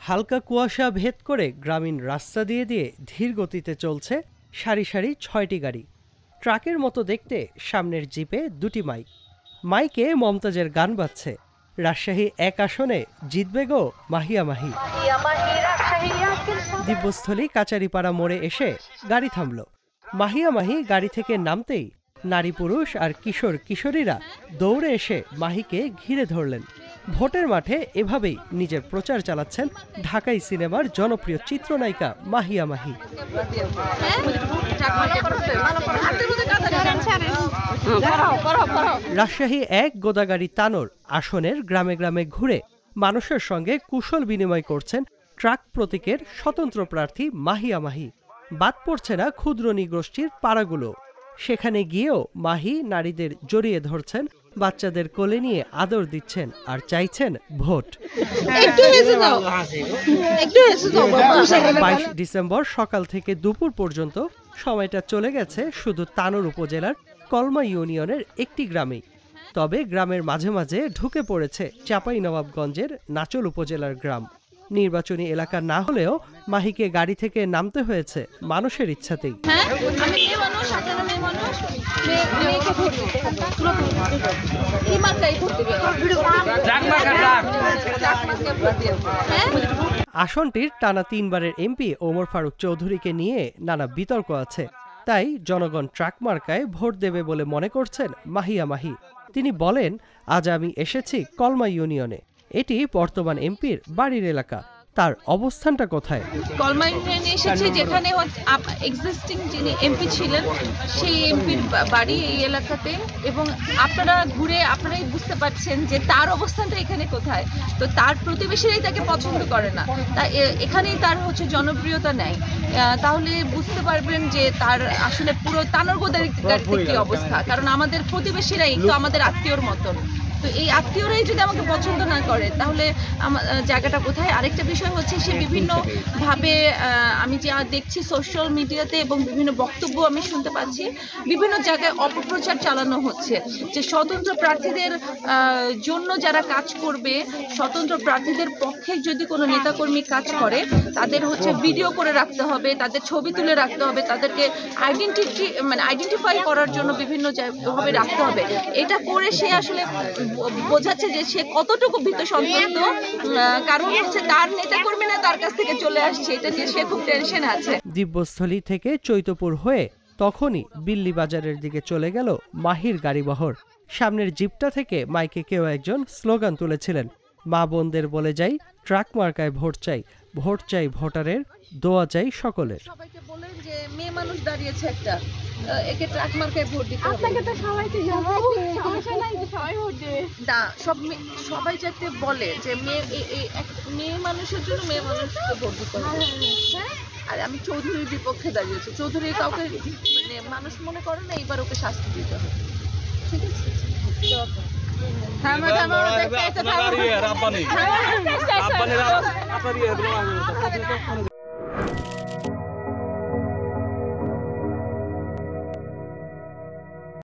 হালকা কুয়াশা ভেদ করে গ্রামীণ রাস্তা দিয়ে দিয়ে ধীর গতিতে চলছে সারি সারি ৬টি গাড়ি। ট্রাকের মতো দেখতে সামনের জিপে ২টি মাইক। মাইকে মমতাজের গান বাজছে। রাজশাহী ১ আসনে জিতবে গো মাহিয়া মাহি। দিব্যস্থলী কাচারিপাড়া মোড়ে এসে গাড়ি থামল। মাহিয়া মাহি গাড়ি থেকে নামতেই নারী পুরুষ আর কিশোর কিশোরীরা দৌড়ে এসে মাহিকে ঘিরে ধরলেন। ভোটের মাঠে এভাবেই নিজের প্রচার চালাচ্ছেন ঢাকাই সিনেমার জনপ্রিয় চিত্রনায়িকা মাহিয়া মাহি। রাজশাহী ১ গোদাগাড়ি তানোর আসনের গ্রামে গ্রামে ঘুরে মানুষের সঙ্গে কুশল বিনিময় করছেন ট্রাক প্রতীকের স্বতন্ত্র প্রার্থী মাহিয়া মাহি। বাদ পড়ছে না ক্ষুদ্র নৃগোষ্ঠীর পাড়াগুলো। সেখানে গিয়েও মাহি নারীদের জড়িয়ে ধরছেন, বাচ্চাদের কোলে নিয়ে আদর দিচ্ছেন আর চাইছেন ভোট। ২২ ডিসেম্বর সকাল থেকে দুপুর পর্যন্ত সময়টা চলে গেছে শুধু তানোর উপজেলার কলমা ইউনিয়নের একটি গ্রামেই। তবে গ্রামের মাঝে মাঝে ঢুকে পড়েছে চাঁপাইনবাবগঞ্জের নাচল উপজেলার গ্রাম। নির্বাচনী এলাকা না হলেও মাহিকে গাড়ি থেকে নামতে হয়েছে মানুষের ইচ্ছাতেই। আসনটির টানা ৩ বারের এমপি ওমর ফারুক চৌধুরীকে নিয়ে নানা বিতর্ক আছে। তাই জনগণ ট্রাক মার্কায় ভোট দেবে বলে মনে করছেন মাহিয়া মাহি। তিনি বলেন, আজ আমি এসেছি কলমা ইউনিয়নে। এটি বর্তমান এমপির বাড়ির এলাকা। তার অবস্থানটা কোথায়? কলমা ইউনিয়নে এসেছি, যেখানে এক্সিস্টিং যিনি এমপি ছিলেন সেই এমপির বাড়ি এই এলাকাতে, এবং আপনারা ঘুরে আপনারাই বুঝতে পারছেন যে তার অবস্থানটা এখানে কোথায়। তো তার প্রতিবেশীরাই তাকে পছন্দ করে না, তাই এখানেই তার জনপ্রিয়তা নেই। তাহলে বুঝতে পারবেন যে তার আসলে পুরো তানোরগোদার কি অবস্থা, কারণ আমাদের প্রতিবেশীরাই তো আমাদের আত্মীয়র মতন। তো এই আত্মীয়রাই যদি আমাকে পছন্দ না করে তাহলে জায়গাটা কোথায়? আরেকটা বিষয় হচ্ছে, সে বিভিন্নভাবে আমি যা দেখছি সোশ্যাল মিডিয়াতে এবং বিভিন্ন বক্তব্য আমি শুনতে পাচ্ছি, বিভিন্ন জায়গায় অপপ্রচার চালানো হচ্ছে যে স্বতন্ত্র প্রার্থীদের জন্য যারা কাজ করবে, স্বতন্ত্র প্রার্থীদের পক্ষে যদি কোনো নেতাকর্মী কাজ করে তাদের ভিডিও করে রাখতে হবে, তাদের ছবি তুলে রাখতে হবে, তাদেরকে আইডেন্টিফাই করার জন্য বিভিন্ন ভাবে রাখতে হবে। এটা করে সে আসলে বোঝাচ্ছে যে সে কতটুকু ভীত সন্ত্রস্ত, কারণ হচ্ছে তার নেতাকর্মীরা তার কাছ থেকে চলে আসছে, এটা নিয়ে সে খুব টেনশনে আছে। দিব্যস্থলী থেকে চৈতপুর হয়ে তখনই বিল্লি বাজারের দিকে চলে গেল মাহির গাড়িবহর। সামনের জিপটা থেকে মাইকে কেউ একজন স্লোগান তুলেছিলেন, মা বোনদের বলে যাই ট্রাক মার্কায় ভোট চাই, ভোট চাই ভোটারের, দোয়া চাই সকলের। সবাইকে বলেন যে মেয়ে মানুষ দাঁড়িয়েছে একটা, একে ট্রাক মার্কায় ভোট দিতে হবে। আপনাকে তো সবাইকে সবাই ভোট দেবে না, সবাই যাতে বলে যে মেয়ে মানুষের জন্য মেয়ে মানুষকে ভোট দিতে হবে। আর আমি চৌধুরীর বিপক্ষে দাঁড়িয়েছি। চৌধুরী কাউকে মানুষ মনে করে না, এইবার ওকে শাস্তি দিতে হবে। ঠিক আছে,